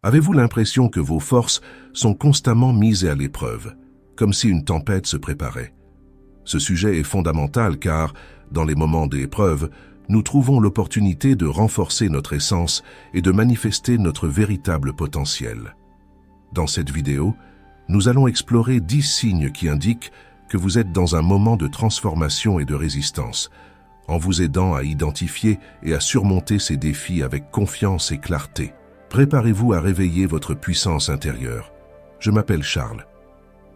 Avez-vous l'impression que vos forces sont constamment mises à l'épreuve, comme si une tempête se préparait? Ce sujet est fondamental car, dans les moments d'épreuve, nous trouvons l'opportunité de renforcer notre essence et de manifester notre véritable potentiel. Dans cette vidéo, nous allons explorer 10 signes qui indiquent que vous êtes dans un moment de transformation et de résistance, en vous aidant à identifier et à surmonter ces défis avec confiance et clarté. Préparez-vous à réveiller votre puissance intérieure. Je m'appelle Charles.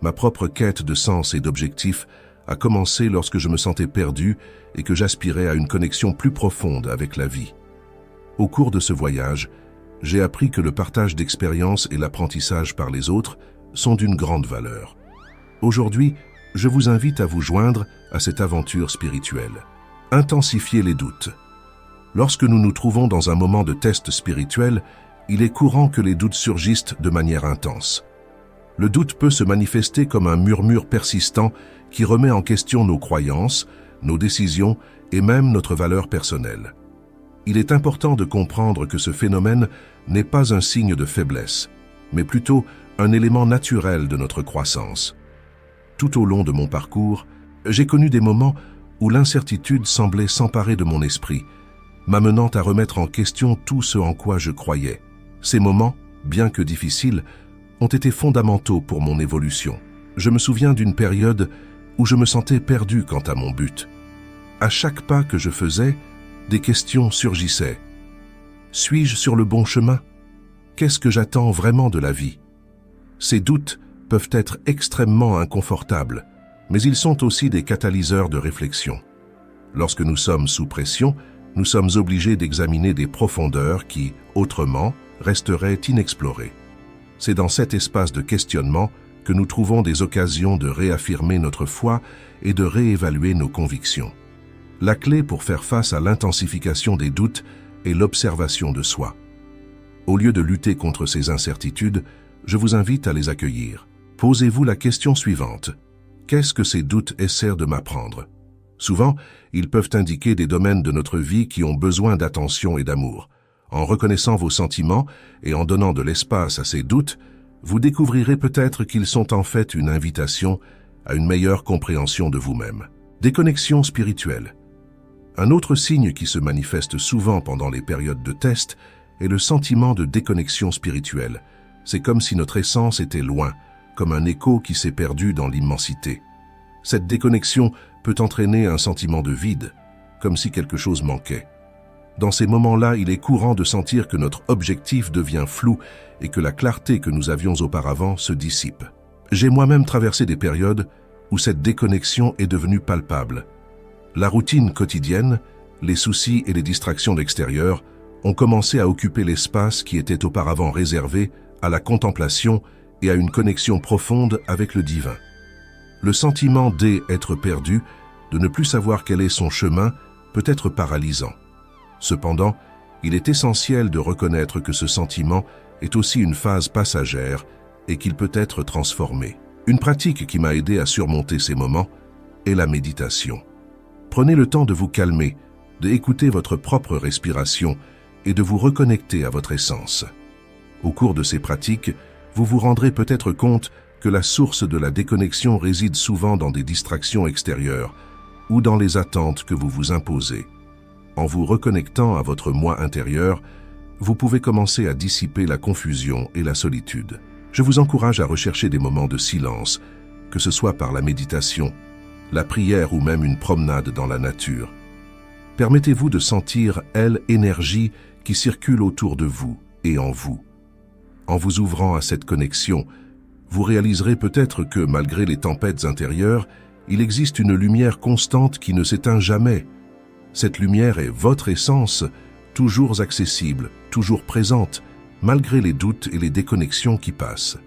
Ma propre quête de sens et d'objectifs a commencé lorsque je me sentais perdu et que j'aspirais à une connexion plus profonde avec la vie. Au cours de ce voyage, j'ai appris que le partage d'expériences et l'apprentissage par les autres sont d'une grande valeur. Aujourd'hui, je vous invite à vous joindre à cette aventure spirituelle. Intensifiez les doutes. Lorsque nous nous trouvons dans un moment de test spirituel, il est courant que les doutes surgissent de manière intense. Le doute peut se manifester comme un murmure persistant qui remet en question nos croyances, nos décisions et même notre valeur personnelle. Il est important de comprendre que ce phénomène n'est pas un signe de faiblesse, mais plutôt un élément naturel de notre croissance. Tout au long de mon parcours, j'ai connu des moments où l'incertitude semblait s'emparer de mon esprit, m'amenant à remettre en question tout ce en quoi je croyais. Ces moments, bien que difficiles, ont été fondamentaux pour mon évolution. Je me souviens d'une période où je me sentais perdu quant à mon but. À chaque pas que je faisais, des questions surgissaient. Suis-je sur le bon chemin? Qu'est-ce que j'attends vraiment de la vie? Ces doutes peuvent être extrêmement inconfortables, mais ils sont aussi des catalyseurs de réflexion. Lorsque nous sommes sous pression, nous sommes obligés d'examiner des profondeurs qui, autrement, resteraient inexplorées. C'est dans cet espace de questionnement que nous trouvons des occasions de réaffirmer notre foi et de réévaluer nos convictions. La clé pour faire face à l'intensification des doutes est l'observation de soi. Au lieu de lutter contre ces incertitudes, je vous invite à les accueillir. Posez-vous la question suivante. Qu'est-ce que ces doutes essaient de m'apprendre? Souvent, ils peuvent indiquer des domaines de notre vie qui ont besoin d'attention et d'amour. En reconnaissant vos sentiments et en donnant de l'espace à ces doutes, vous découvrirez peut-être qu'ils sont en fait une invitation à une meilleure compréhension de vous-même. Déconnexion spirituelle. Un autre signe qui se manifeste souvent pendant les périodes de test est le sentiment de déconnexion spirituelle. C'est comme si notre essence était loin, comme un écho qui s'est perdu dans l'immensité. Cette déconnexion peut entraîner un sentiment de vide, comme si quelque chose manquait. Dans ces moments-là, il est courant de sentir que notre objectif devient flou et que la clarté que nous avions auparavant se dissipe. J'ai moi-même traversé des périodes où cette déconnexion est devenue palpable. La routine quotidienne, les soucis et les distractions d'extérieur ont commencé à occuper l'espace qui était auparavant réservé à la contemplation et à une connexion profonde avec le divin. Le sentiment d'être perdu, de ne plus savoir quel est son chemin, peut être paralysant. Cependant, il est essentiel de reconnaître que ce sentiment est aussi une phase passagère et qu'il peut être transformé. Une pratique qui m'a aidé à surmonter ces moments est la méditation. Prenez le temps de vous calmer, d'écouter votre propre respiration et de vous reconnecter à votre essence. Au cours de ces pratiques, vous vous rendrez peut-être compte que la source de la déconnexion réside souvent dans des distractions extérieures ou dans les attentes que vous vous imposez. En vous reconnectant à votre moi intérieur, vous pouvez commencer à dissiper la confusion et la solitude. Je vous encourage à rechercher des moments de silence, que ce soit par la méditation, la prière ou même une promenade dans la nature. Permettez-vous de sentir l'énergie qui circule autour de vous et en vous. En vous ouvrant à cette connexion, vous réaliserez peut-être que, malgré les tempêtes intérieures, il existe une lumière constante qui ne s'éteint jamais. Cette lumière est votre essence, toujours accessible, toujours présente, malgré les doutes et les déconnexions qui passent.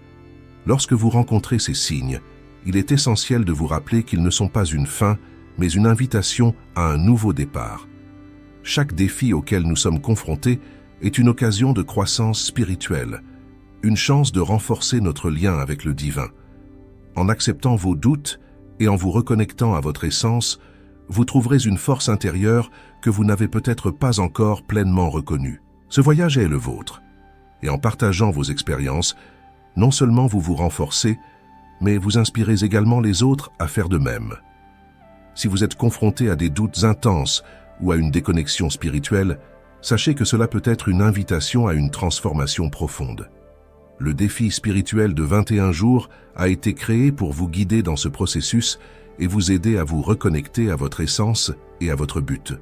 Lorsque vous rencontrez ces signes, il est essentiel de vous rappeler qu'ils ne sont pas une fin, mais une invitation à un nouveau départ. Chaque défi auquel nous sommes confrontés est une occasion de croissance spirituelle, une chance de renforcer notre lien avec le divin. En acceptant vos doutes et en vous reconnectant à votre essence, vous trouverez une force intérieure que vous n'avez peut-être pas encore pleinement reconnue. Ce voyage est le vôtre. Et en partageant vos expériences, non seulement vous vous renforcez, mais vous inspirez également les autres à faire de même. Si vous êtes confronté à des doutes intenses ou à une déconnexion spirituelle, sachez que cela peut être une invitation à une transformation profonde. Le défi spirituel de 21 jours a été créé pour vous guider dans ce processus et vous aider à vous reconnecter à votre essence et à votre but.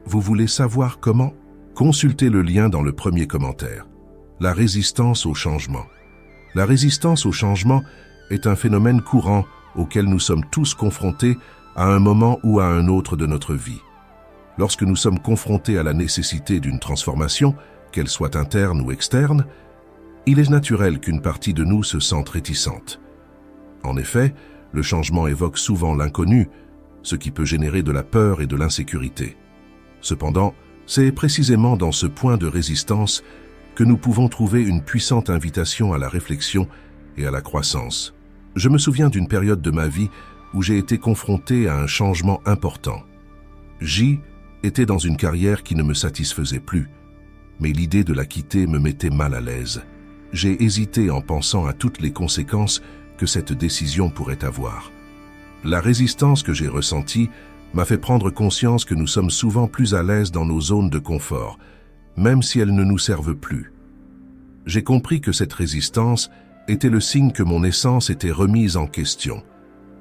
Vous voulez savoir comment? Consultez le lien dans le premier commentaire. La résistance au changement. La résistance au changement est un phénomène courant auquel nous sommes tous confrontés à un moment ou à un autre de notre vie. Lorsque nous sommes confrontés à la nécessité d'une transformation, qu'elle soit interne ou externe, il est naturel qu'une partie de nous se sente réticente. En effet, le changement évoque souvent l'inconnu, ce qui peut générer de la peur et de l'insécurité. Cependant, c'est précisément dans ce point de résistance que nous pouvons trouver une puissante invitation à la réflexion et à la croissance. Je me souviens d'une période de ma vie où j'ai été confronté à un changement important. J était dans une carrière qui ne me satisfaisait plus, mais l'idée de la quitter me mettait mal à l'aise. J'ai hésité en pensant à toutes les conséquences que cette décision pourrait avoir. La résistance que j'ai ressentie m'a fait prendre conscience que nous sommes souvent plus à l'aise dans nos zones de confort, même si elles ne nous servent plus. J'ai compris que cette résistance était le signe que mon essence était remise en question,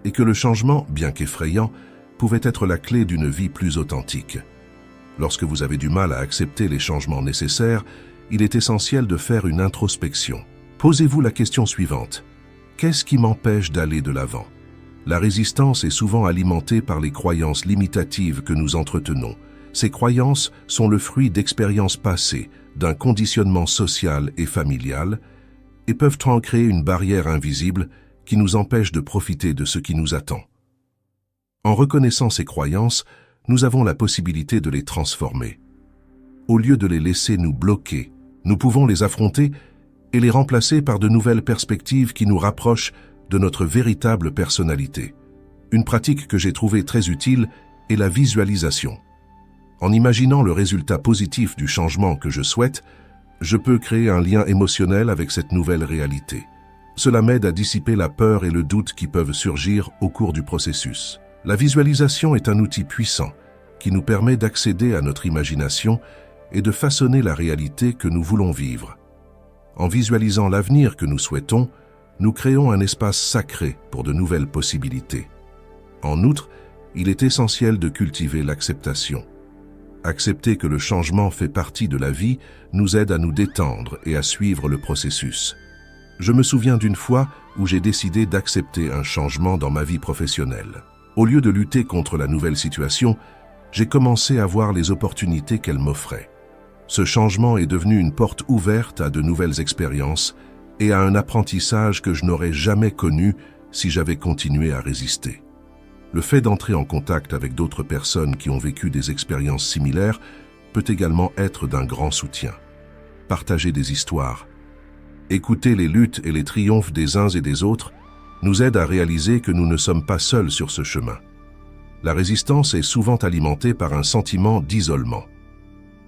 et que le changement, bien qu'effrayant, pouvait être la clé d'une vie plus authentique. Lorsque vous avez du mal à accepter les changements nécessaires, il est essentiel de faire une introspection. Posez-vous la question suivante. Qu'est-ce qui m'empêche d'aller de l'avant? La résistance est souvent alimentée par les croyances limitatives que nous entretenons. Ces croyances sont le fruit d'expériences passées, d'un conditionnement social et familial, et peuvent en créer une barrière invisible qui nous empêche de profiter de ce qui nous attend. En reconnaissant ces croyances, nous avons la possibilité de les transformer. Au lieu de les laisser nous bloquer, nous pouvons les affronter et les remplacer par de nouvelles perspectives qui nous rapprochent de notre véritable personnalité. Une pratique que j'ai trouvée très utile est la visualisation. En imaginant le résultat positif du changement que je souhaite, je peux créer un lien émotionnel avec cette nouvelle réalité. Cela m'aide à dissiper la peur et le doute qui peuvent surgir au cours du processus. La visualisation est un outil puissant qui nous permet d'accéder à notre imagination et de façonner la réalité que nous voulons vivre. En visualisant l'avenir que nous souhaitons, nous créons un espace sacré pour de nouvelles possibilités. En outre, il est essentiel de cultiver l'acceptation. Accepter que le changement fait partie de la vie nous aide à nous détendre et à suivre le processus. Je me souviens d'une fois où j'ai décidé d'accepter un changement dans ma vie professionnelle. Au lieu de lutter contre la nouvelle situation, j'ai commencé à voir les opportunités qu'elle m'offrait. Ce changement est devenu une porte ouverte à de nouvelles expériences et à un apprentissage que je n'aurais jamais connu si j'avais continué à résister. Le fait d'entrer en contact avec d'autres personnes qui ont vécu des expériences similaires peut également être d'un grand soutien. Partager des histoires, écouter les luttes et les triomphes des uns et des autres nous aide à réaliser que nous ne sommes pas seuls sur ce chemin. La résistance est souvent alimentée par un sentiment d'isolement.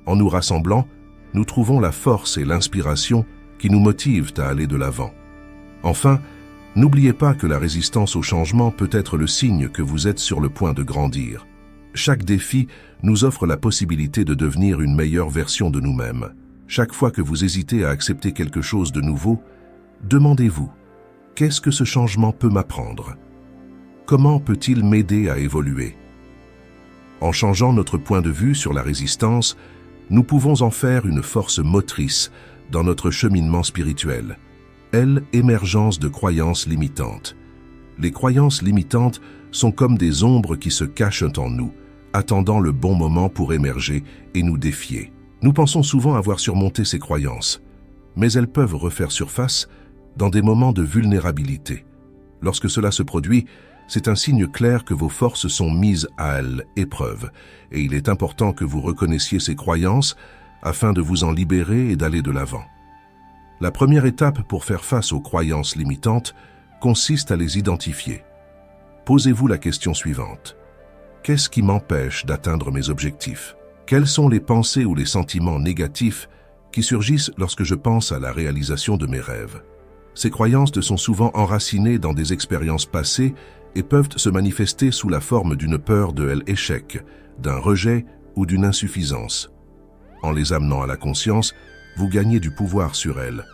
En nous rassemblant, nous trouvons la force et l'inspiration qui nous motivent à aller de l'avant. Enfin, n'oubliez pas que la résistance au changement peut être le signe que vous êtes sur le point de grandir. Chaque défi nous offre la possibilité de devenir une meilleure version de nous-mêmes. Chaque fois que vous hésitez à accepter quelque chose de nouveau, demandez-vous, qu'est-ce que ce changement peut m'apprendre? Comment peut-il m'aider à évoluer? En changeant notre point de vue sur la résistance, nous pouvons en faire une force motrice dans notre cheminement spirituel. Émergence de croyances limitantes. Les croyances limitantes sont comme des ombres qui se cachent en nous, attendant le bon moment pour émerger et nous défier. Nous pensons souvent avoir surmonté ces croyances, mais elles peuvent refaire surface dans des moments de vulnérabilité. Lorsque cela se produit, c'est un signe clair que vos forces sont mises à l'épreuve, et il est important que vous reconnaissiez ces croyances afin de vous en libérer et d'aller de l'avant. La première étape pour faire face aux croyances limitantes consiste à les identifier. Posez-vous la question suivante. Qu'est-ce qui m'empêche d'atteindre mes objectifs? Quelles sont les pensées ou les sentiments négatifs qui surgissent lorsque je pense à la réalisation de mes rêves. Ces croyances sont souvent enracinées dans des expériences passées et peuvent se manifester sous la forme d'une peur de l'échec, d'un rejet ou d'une insuffisance. En les amenant à la conscience, vous gagnez du pouvoir sur elles.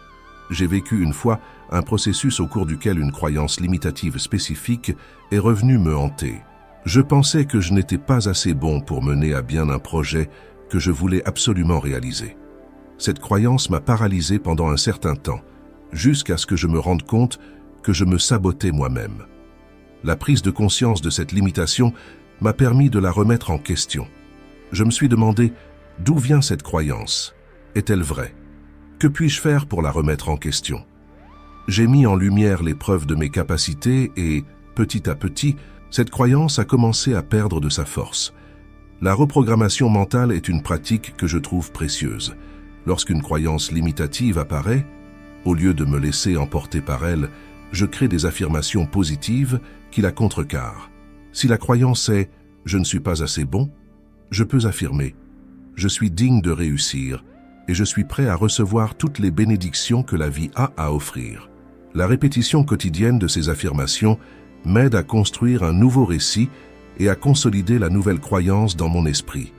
J'ai vécu une fois un processus au cours duquel une croyance limitative spécifique est revenue me hanter. Je pensais que je n'étais pas assez bon pour mener à bien un projet que je voulais absolument réaliser. Cette croyance m'a paralysé pendant un certain temps, jusqu'à ce que je me rende compte que je me sabotais moi-même. La prise de conscience de cette limitation m'a permis de la remettre en question. Je me suis demandé d'où vient cette croyance. Est-elle vraie? Que puis-je faire pour la remettre en question? J'ai mis en lumière les preuves de mes capacités et, petit à petit, cette croyance a commencé à perdre de sa force. La reprogrammation mentale est une pratique que je trouve précieuse. Lorsqu'une croyance limitative apparaît, au lieu de me laisser emporter par elle, je crée des affirmations positives qui la contrecarrent. Si la croyance est « je ne suis pas assez bon », je peux affirmer « je suis digne de réussir » et je suis prêt à recevoir toutes les bénédictions que la vie a à offrir. La répétition quotidienne de ces affirmations m'aide à construire un nouveau récit et à consolider la nouvelle croyance dans mon esprit.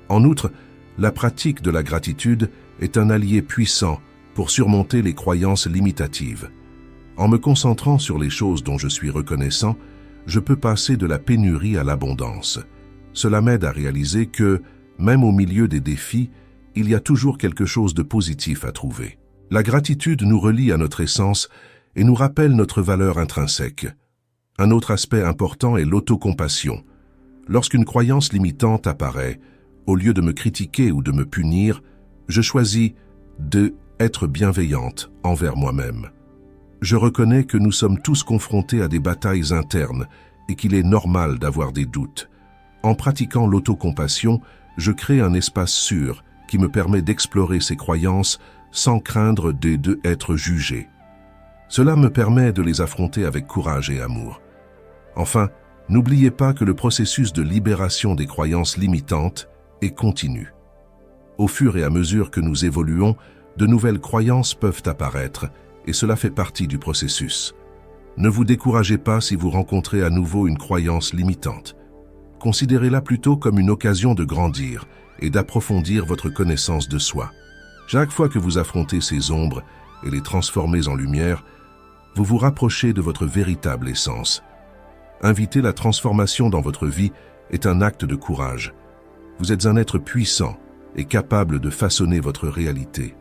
En outre, la pratique de la gratitude est un allié puissant pour surmonter les croyances limitatives. En me concentrant sur les choses dont je suis reconnaissant, je peux passer de la pénurie à l'abondance. Cela m'aide à réaliser que, même au milieu des défis, il y a toujours quelque chose de positif à trouver. La gratitude nous relie à notre essence et nous rappelle notre valeur intrinsèque. Un autre aspect important est l'autocompassion. Lorsqu'une croyance limitante apparaît, au lieu de me critiquer ou de me punir, je choisis d'être bienveillante envers moi-même. Je reconnais que nous sommes tous confrontés à des batailles internes et qu'il est normal d'avoir des doutes. En pratiquant l'autocompassion, je crée un espace sûr qui me permet d'explorer ces croyances sans craindre d'être jugé. Cela me permet de les affronter avec courage et amour. Enfin, n'oubliez pas que le processus de libération des croyances limitantes est continu. Au fur et à mesure que nous évoluons, de nouvelles croyances peuvent apparaître et cela fait partie du processus. Ne vous découragez pas si vous rencontrez à nouveau une croyance limitante. Considérez-la plutôt comme une occasion de grandir et d'approfondir votre connaissance de soi. Chaque fois que vous affrontez ces ombres et les transformez en lumière, vous vous rapprochez de votre véritable essence. Inviter la transformation dans votre vie est un acte de courage. Vous êtes un être puissant et capable de façonner votre réalité.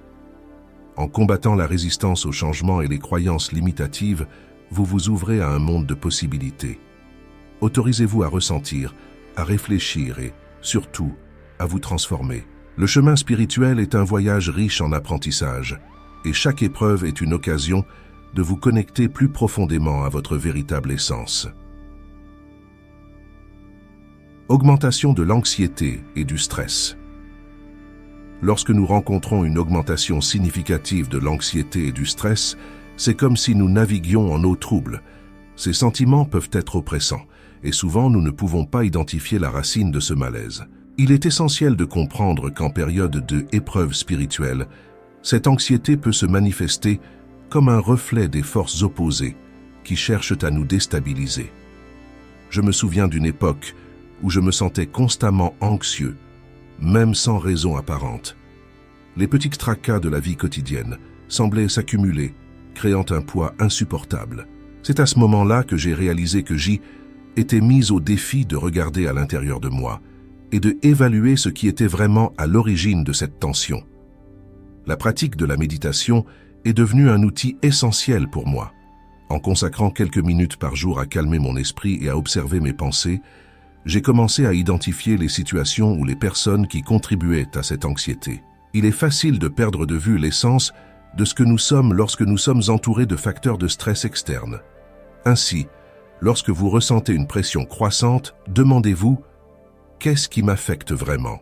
En combattant la résistance au changement et les croyances limitatives, vous vous ouvrez à un monde de possibilités. Autorisez-vous à ressentir, à réfléchir et, surtout, à vous transformer. Le chemin spirituel est un voyage riche en apprentissage, et chaque épreuve est une occasion de vous connecter plus profondément à votre véritable essence. Augmentation de l'anxiété et du stress. Lorsque nous rencontrons une augmentation significative de l'anxiété et du stress, c'est comme si nous naviguions en eau trouble. Ces sentiments peuvent être oppressants, et souvent nous ne pouvons pas identifier la racine de ce malaise. Il est essentiel de comprendre qu'en période d'épreuve spirituelle, cette anxiété peut se manifester comme un reflet des forces opposées qui cherchent à nous déstabiliser. Je me souviens d'une époque où je me sentais constamment anxieux, même sans raison apparente. Les petits tracas de la vie quotidienne semblaient s'accumuler, créant un poids insupportable. C'est à ce moment-là que j'ai réalisé que j'y étais mise au défi de regarder à l'intérieur de moi et de évaluer ce qui était vraiment à l'origine de cette tension. La pratique de la méditation est devenue un outil essentiel pour moi. En consacrant quelques minutes par jour à calmer mon esprit et à observer mes pensées, j'ai commencé à identifier les situations ou les personnes qui contribuaient à cette anxiété. Il est facile de perdre de vue l'essence de ce que nous sommes lorsque nous sommes entourés de facteurs de stress externes. Ainsi, lorsque vous ressentez une pression croissante, demandez-vous « Qu'est-ce qui m'affecte vraiment ?»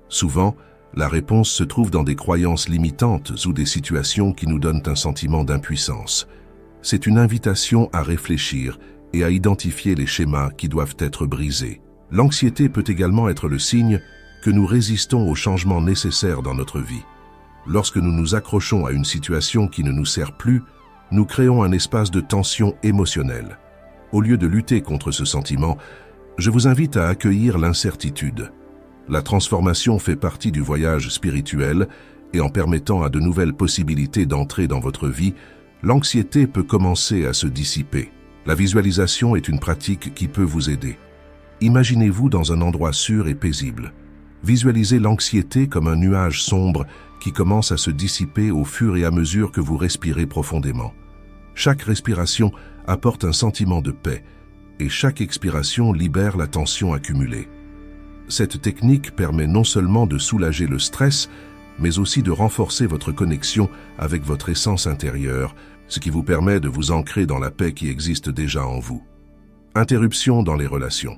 Souvent, la réponse se trouve dans des croyances limitantes ou des situations qui nous donnent un sentiment d'impuissance. C'est une invitation à réfléchir et à identifier les schémas qui doivent être brisés. L'anxiété peut également être le signe que nous résistons aux changements nécessaires dans notre vie. Lorsque nous nous accrochons à une situation qui ne nous sert plus, nous créons un espace de tension émotionnelle. Au lieu de lutter contre ce sentiment, je vous invite à accueillir l'incertitude. La transformation fait partie du voyage spirituel et en permettant à de nouvelles possibilités d'entrer dans votre vie, l'anxiété peut commencer à se dissiper. La visualisation est une pratique qui peut vous aider. Imaginez-vous dans un endroit sûr et paisible. Visualisez l'anxiété comme un nuage sombre qui commence à se dissiper au fur et à mesure que vous respirez profondément. Chaque respiration apporte un sentiment de paix et chaque expiration libère la tension accumulée. Cette technique permet non seulement de soulager le stress, mais aussi de renforcer votre connexion avec votre essence intérieure, ce qui vous permet de vous ancrer dans la paix qui existe déjà en vous. Interruption dans les relations.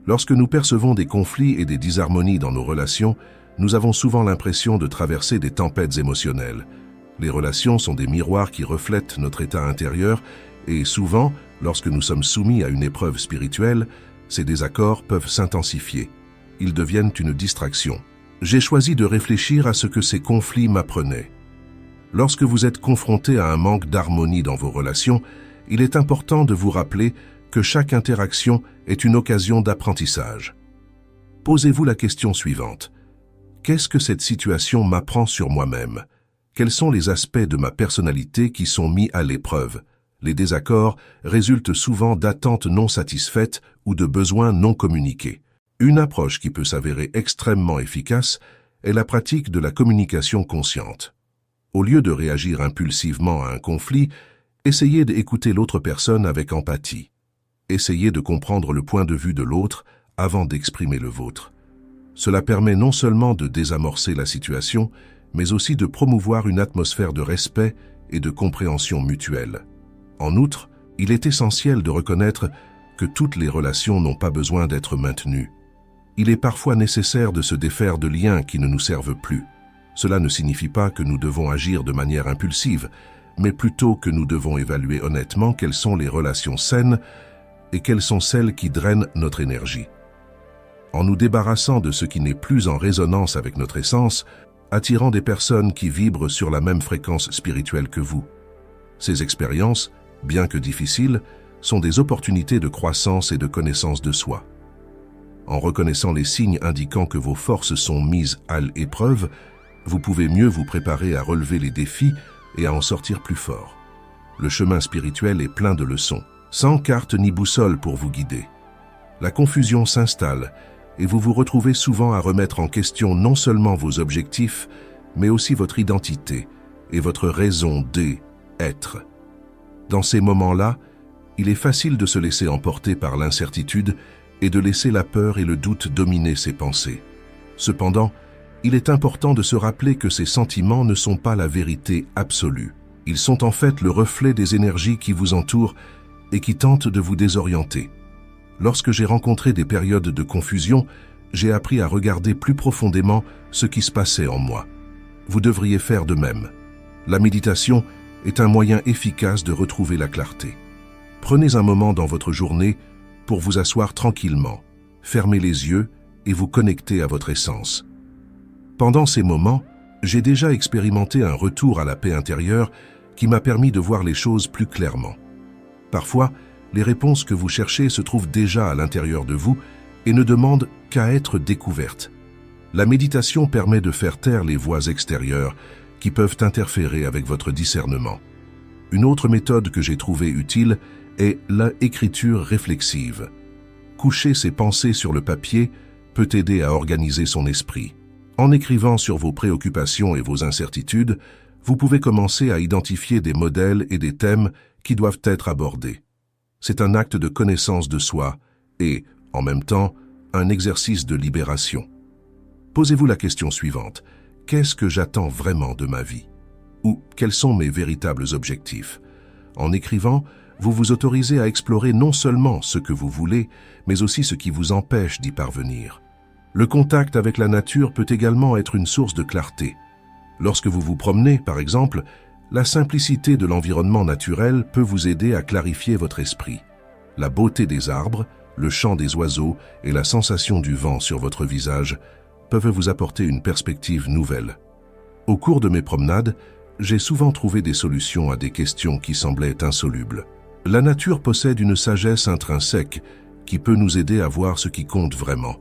Lorsque nous percevons des conflits et des disharmonies dans nos relations, nous avons souvent l'impression de traverser des tempêtes émotionnelles. Les relations sont des miroirs qui reflètent notre état intérieur et souvent, lorsque nous sommes soumis à une épreuve spirituelle, ces désaccords peuvent s'intensifier. Ils deviennent une distraction. J'ai choisi de réfléchir à ce que ces conflits m'apprenaient. Lorsque vous êtes confronté à un manque d'harmonie dans vos relations, il est important de vous rappeler que chaque interaction est une occasion d'apprentissage. Posez-vous la question suivante. Qu'est-ce que cette situation m'apprend sur moi-même? Quels sont les aspects de ma personnalité qui sont mis à l'épreuve? Les désaccords résultent souvent d'attentes non satisfaites ou de besoins non communiqués. Une approche qui peut s'avérer extrêmement efficace est la pratique de la communication consciente. Au lieu de réagir impulsivement à un conflit, essayez d'écouter l'autre personne avec empathie. Essayez de comprendre le point de vue de l'autre avant d'exprimer le vôtre. Cela permet non seulement de désamorcer la situation, mais aussi de promouvoir une atmosphère de respect et de compréhension mutuelle. En outre, il est essentiel de reconnaître que toutes les relations n'ont pas besoin d'être maintenues. Il est parfois nécessaire de se défaire de liens qui ne nous servent plus. Cela ne signifie pas que nous devons agir de manière impulsive, mais plutôt que nous devons évaluer honnêtement quelles sont les relations saines et quelles sont celles qui drainent notre énergie. En nous débarrassant de ce qui n'est plus en résonance avec notre essence, attirant des personnes qui vibrent sur la même fréquence spirituelle que vous. Ces expériences, bien que difficiles, sont des opportunités de croissance et de connaissance de soi. En reconnaissant les signes indiquant que vos forces sont mises à l'épreuve, vous pouvez mieux vous préparer à relever les défis et à en sortir plus fort. Le chemin spirituel est plein de leçons, sans carte ni boussole pour vous guider. La confusion s'installe et vous vous retrouvez souvent à remettre en question non seulement vos objectifs, mais aussi votre identité et votre raison d'être. Dans ces moments-là, il est facile de se laisser emporter par l'incertitude et de laisser la peur et le doute dominer ses pensées. Cependant, il est important de se rappeler que ces sentiments ne sont pas la vérité absolue. Ils sont en fait le reflet des énergies qui vous entourent et qui tentent de vous désorienter. Lorsque j'ai rencontré des périodes de confusion, j'ai appris à regarder plus profondément ce qui se passait en moi. Vous devriez faire de même. La méditation est un moyen efficace de retrouver la clarté. Prenez un moment dans votre journée pour vous asseoir tranquillement, fermez les yeux et vous connecter à votre essence. Pendant ces moments, j'ai déjà expérimenté un retour à la paix intérieure qui m'a permis de voir les choses plus clairement. Parfois, les réponses que vous cherchez se trouvent déjà à l'intérieur de vous et ne demandent qu'à être découvertes. La méditation permet de faire taire les voix extérieures qui peuvent interférer avec votre discernement. Une autre méthode que j'ai trouvée utile est l'écriture réflexive. Coucher ses pensées sur le papier peut aider à organiser son esprit. En écrivant sur vos préoccupations et vos incertitudes, vous pouvez commencer à identifier des modèles et des thèmes qui doivent être abordés. C'est un acte de connaissance de soi et, en même temps, un exercice de libération. Posez-vous la question suivante. Qu'est-ce que j'attends vraiment de ma vie? Ou quels sont mes véritables objectifs? En écrivant, vous vous autorisez à explorer non seulement ce que vous voulez, mais aussi ce qui vous empêche d'y parvenir. Le contact avec la nature peut également être une source de clarté. Lorsque vous vous promenez, par exemple, la simplicité de l'environnement naturel peut vous aider à clarifier votre esprit. La beauté des arbres, le chant des oiseaux et la sensation du vent sur votre visage peuvent vous apporter une perspective nouvelle. Au cours de mes promenades, j'ai souvent trouvé des solutions à des questions qui semblaient insolubles. La nature possède une sagesse intrinsèque qui peut nous aider à voir ce qui compte vraiment.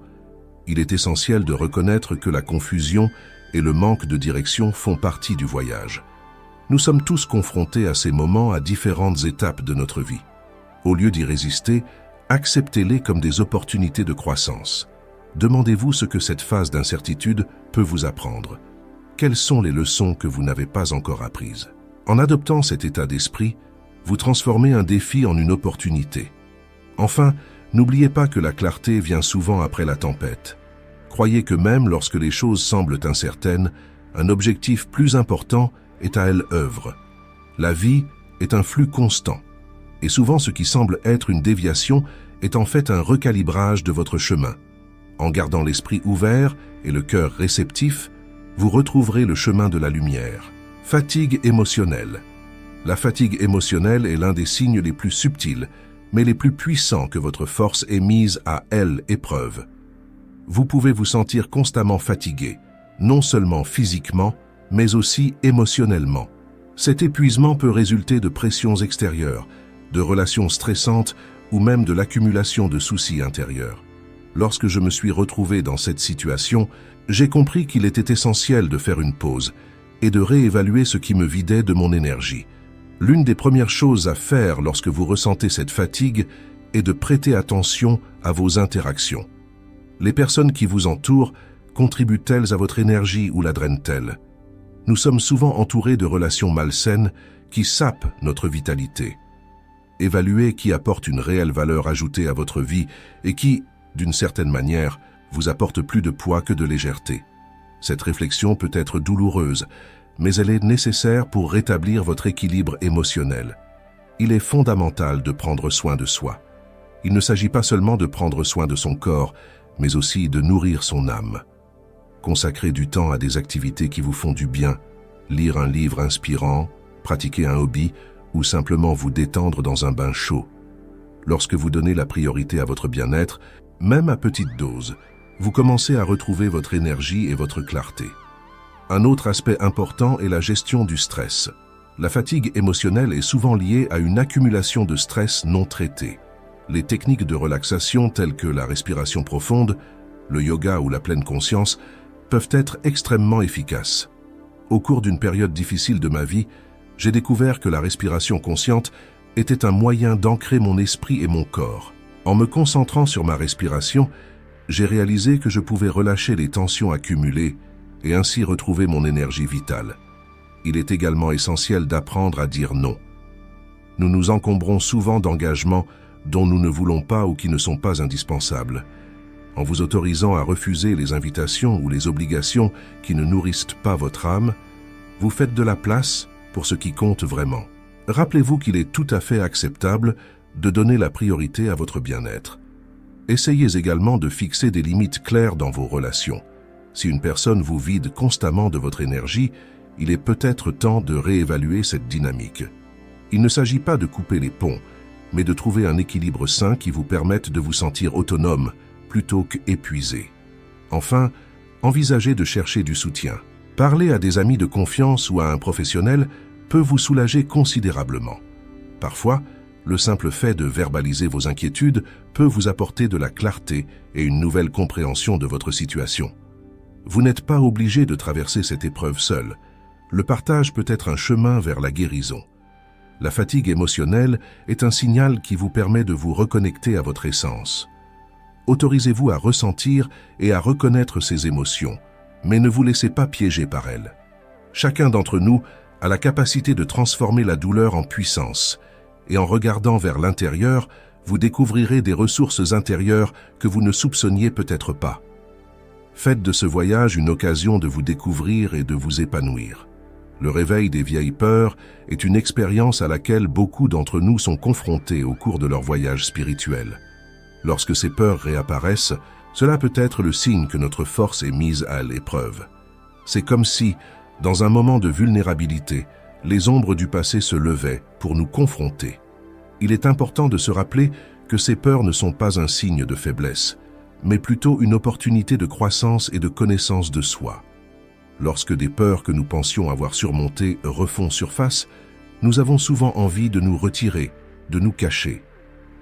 Il est essentiel de reconnaître que la confusion et le manque de direction font partie du voyage. Nous sommes tous confrontés à ces moments à différentes étapes de notre vie. Au lieu d'y résister, acceptez-les comme des opportunités de croissance. Demandez-vous ce que cette phase d'incertitude peut vous apprendre. Quelles sont les leçons que vous n'avez pas encore apprises? En adoptant cet état d'esprit, vous transformez un défi en une opportunité. Enfin, n'oubliez pas que la clarté vient souvent après la tempête. Croyez que même lorsque les choses semblent incertaines, un objectif plus important est à elle œuvre. La vie est un flux constant, et souvent ce qui semble être une déviation est en fait un recalibrage de votre chemin. En gardant l'esprit ouvert et le cœur réceptif, vous retrouverez le chemin de la lumière. Fatigue émotionnelle. La fatigue émotionnelle est l'un des signes les plus subtils, mais les plus puissants que votre force est mise à épreuve. Vous pouvez vous sentir constamment fatigué, non seulement physiquement, mais aussi émotionnellement. Cet épuisement peut résulter de pressions extérieures, de relations stressantes ou même de l'accumulation de soucis intérieurs. Lorsque je me suis retrouvé dans cette situation, j'ai compris qu'il était essentiel de faire une pause et de réévaluer ce qui me vidait de mon énergie. L'une des premières choses à faire lorsque vous ressentez cette fatigue est de prêter attention à vos interactions. Les personnes qui vous entourent contribuent-elles à votre énergie ou la drainent-elles? Nous sommes souvent entourés de relations malsaines qui sapent notre vitalité. Évaluez qui apporte une réelle valeur ajoutée à votre vie et qui, d'une certaine manière, vous apporte plus de poids que de légèreté. Cette réflexion peut être douloureuse, mais elle est nécessaire pour rétablir votre équilibre émotionnel. Il est fondamental de prendre soin de soi. Il ne s'agit pas seulement de prendre soin de son corps, mais aussi de nourrir son âme. Consacrez du temps à des activités qui vous font du bien, lire un livre inspirant, pratiquer un hobby ou simplement vous détendre dans un bain chaud. Lorsque vous donnez la priorité à votre bien-être, même à petite dose, vous commencez à retrouver votre énergie et votre clarté. Un autre aspect important est la gestion du stress. La fatigue émotionnelle est souvent liée à une accumulation de stress non traité. Les techniques de relaxation telles que la respiration profonde, le yoga ou la pleine conscience peuvent être extrêmement efficaces. Au cours d'une période difficile de ma vie, j'ai découvert que la respiration consciente était un moyen d'ancrer mon esprit et mon corps. En me concentrant sur ma respiration, j'ai réalisé que je pouvais relâcher les tensions accumulées et ainsi retrouver mon énergie vitale. Il est également essentiel d'apprendre à dire non. Nous nous encombrons souvent d'engagements dont nous ne voulons pas ou qui ne sont pas indispensables. En vous autorisant à refuser les invitations ou les obligations qui ne nourrissent pas votre âme, vous faites de la place pour ce qui compte vraiment. Rappelez-vous qu'il est tout à fait acceptable de donner la priorité à votre bien-être. Essayez également de fixer des limites claires dans vos relations. Si une personne vous vide constamment de votre énergie, il est peut-être temps de réévaluer cette dynamique. Il ne s'agit pas de couper les ponts, mais de trouver un équilibre sain qui vous permette de vous sentir autonome plutôt qu'épuisé. Enfin, envisagez de chercher du soutien. Parler à des amis de confiance ou à un professionnel peut vous soulager considérablement. Parfois, le simple fait de verbaliser vos inquiétudes peut vous apporter de la clarté et une nouvelle compréhension de votre situation. Vous n'êtes pas obligé de traverser cette épreuve seul. Le partage peut être un chemin vers la guérison. La fatigue émotionnelle est un signal qui vous permet de vous reconnecter à votre essence. Autorisez-vous à ressentir et à reconnaître ces émotions, mais ne vous laissez pas piéger par elles. Chacun d'entre nous a la capacité de transformer la douleur en puissance, et en regardant vers l'intérieur, vous découvrirez des ressources intérieures que vous ne soupçonniez peut-être pas. Faites de ce voyage une occasion de vous découvrir et de vous épanouir. Le réveil des vieilles peurs est une expérience à laquelle beaucoup d'entre nous sont confrontés au cours de leur voyage spirituel. Lorsque ces peurs réapparaissent, cela peut être le signe que notre force est mise à l'épreuve. C'est comme si, dans un moment de vulnérabilité, les ombres du passé se levaient pour nous confronter. Il est important de se rappeler que ces peurs ne sont pas un signe de faiblesse, mais plutôt une opportunité de croissance et de connaissance de soi. Lorsque des peurs que nous pensions avoir surmontées refont surface, nous avons souvent envie de nous retirer, de nous cacher.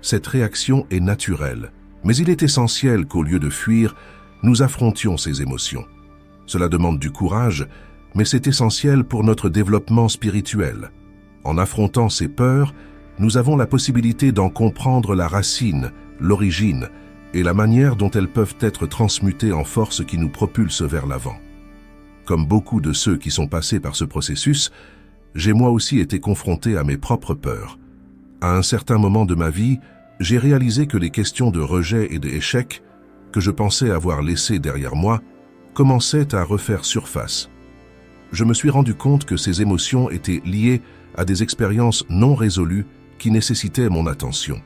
Cette réaction est naturelle, mais il est essentiel qu'au lieu de fuir, nous affrontions ces émotions. Cela demande du courage, mais c'est essentiel pour notre développement spirituel. En affrontant ces peurs, nous avons la possibilité d'en comprendre la racine, l'origine et la manière dont elles peuvent être transmutées en force qui nous propulse vers l'avant. Comme beaucoup de ceux qui sont passés par ce processus, j'ai moi aussi été confronté à mes propres peurs. À un certain moment de ma vie, j'ai réalisé que les questions de rejet et d'échec, que je pensais avoir laissées derrière moi, commençaient à refaire surface. Je me suis rendu compte que ces émotions étaient liées à des expériences non résolues qui nécessitaient mon attention.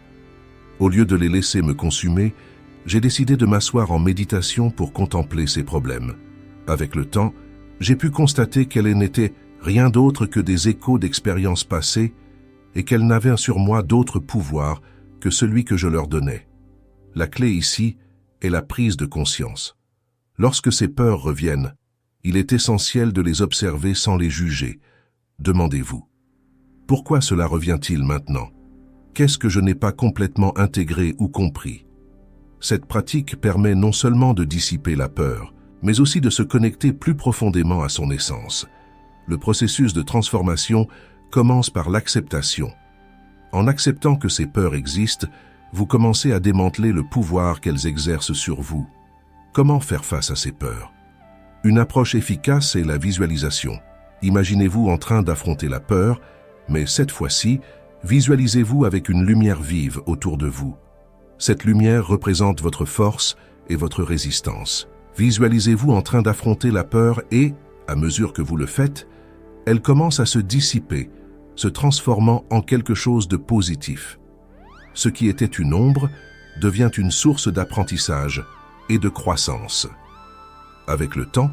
Au lieu de les laisser me consumer, j'ai décidé de m'asseoir en méditation pour contempler ces problèmes. Avec le temps, j'ai pu constater qu'elles n'étaient rien d'autre que des échos d'expériences passées et qu'elles n'avaient sur moi d'autre pouvoir que celui que je leur donnais. La clé ici est la prise de conscience. Lorsque ces peurs reviennent, il est essentiel de les observer sans les juger. Demandez-vous, pourquoi cela revient-il maintenant? Qu'est-ce que je n'ai pas complètement intégré ou compris? Cette pratique permet non seulement de dissiper la peur, mais aussi de se connecter plus profondément à son essence. Le processus de transformation commence par l'acceptation. En acceptant que ces peurs existent, vous commencez à démanteler le pouvoir qu'elles exercent sur vous. Comment faire face à ces peurs? Une approche efficace est la visualisation. Imaginez-vous en train d'affronter la peur, mais cette fois-ci, visualisez-vous avec une lumière vive autour de vous. Cette lumière représente votre force et votre résistance. Visualisez-vous en train d'affronter la peur et, à mesure que vous le faites, elle commence à se dissiper, se transformant en quelque chose de positif. Ce qui était une ombre devient une source d'apprentissage et de croissance. Avec le temps,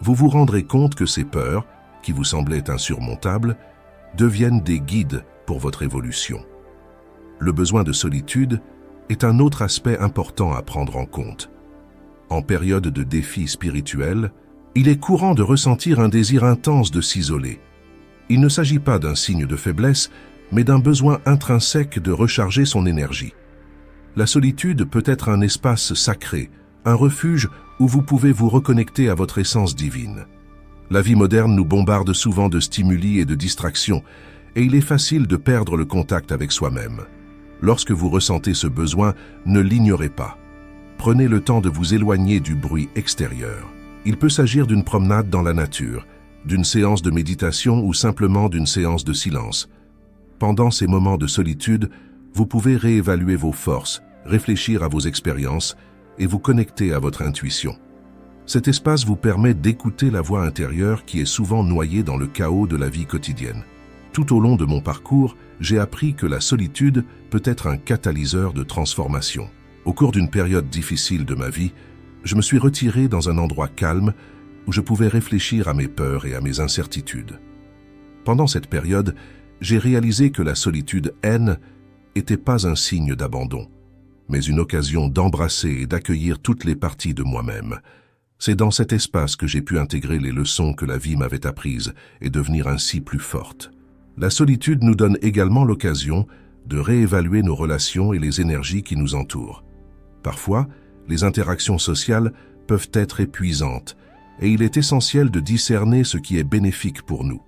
vous vous rendrez compte que ces peurs, qui vous semblaient insurmontables, deviennent des guides pour votre évolution. Le besoin de solitude est un autre aspect important à prendre en compte. En période de défi spirituel, il est courant de ressentir un désir intense de s'isoler. Il ne s'agit pas d'un signe de faiblesse, mais d'un besoin intrinsèque de recharger son énergie. La solitude peut être un espace sacré, un refuge où vous pouvez vous reconnecter à votre essence divine. La vie moderne nous bombarde souvent de stimuli et de distractions, et il est facile de perdre le contact avec soi-même. Lorsque vous ressentez ce besoin, ne l'ignorez pas. Prenez le temps de vous éloigner du bruit extérieur. Il peut s'agir d'une promenade dans la nature, d'une séance de méditation ou simplement d'une séance de silence. Pendant ces moments de solitude, vous pouvez réévaluer vos forces, réfléchir à vos expériences et vous connecter à votre intuition. Cet espace vous permet d'écouter la voix intérieure qui est souvent noyée dans le chaos de la vie quotidienne. Tout au long de mon parcours, j'ai appris que la solitude peut être un catalyseur de transformation. Au cours d'une période difficile de ma vie, je me suis retiré dans un endroit calme où je pouvais réfléchir à mes peurs et à mes incertitudes. Pendant cette période, j'ai réalisé que la solitude n'était pas un signe d'abandon, mais une occasion d'embrasser et d'accueillir toutes les parties de moi-même. C'est dans cet espace que j'ai pu intégrer les leçons que la vie m'avait apprises et devenir ainsi plus forte. La solitude nous donne également l'occasion de réévaluer nos relations et les énergies qui nous entourent. Parfois, les interactions sociales peuvent être épuisantes et il est essentiel de discerner ce qui est bénéfique pour nous.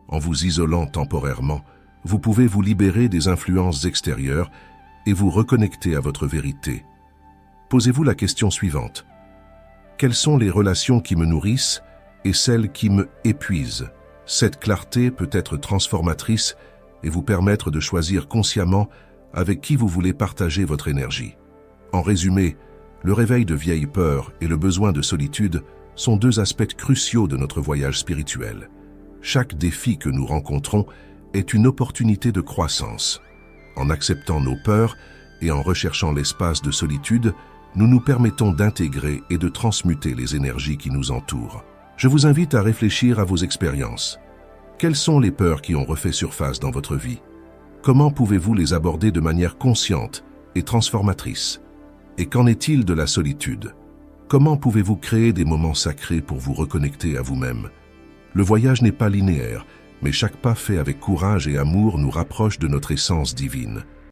En vous isolant temporairement, vous pouvez vous libérer des influences extérieures et vous reconnecter à votre vérité. Posez-vous la question suivante. Quelles sont les relations qui me nourrissent et celles qui me épuisent? Cette clarté peut être transformatrice et vous permettre de choisir consciemment avec qui vous voulez partager votre énergie. En résumé, le réveil de vieilles peurs et le besoin de solitude sont deux aspects cruciaux de notre voyage spirituel. Chaque défi que nous rencontrons est une opportunité de croissance. En acceptant nos peurs et en recherchant l'espace de solitude, nous nous permettons d'intégrer et de transmuter les énergies qui nous entourent. Je vous invite à réfléchir à vos expériences. Quelles sont les peurs qui ont refait surface dans votre vie? Comment pouvez-vous les aborder de manière consciente et transformatrice? Et qu'en est-il de la solitude? Comment pouvez-vous créer des moments sacrés pour vous reconnecter à vous-même? Le voyage n'est pas linéaire, mais chaque pas fait avec courage et amour nous rapproche de notre essence divine.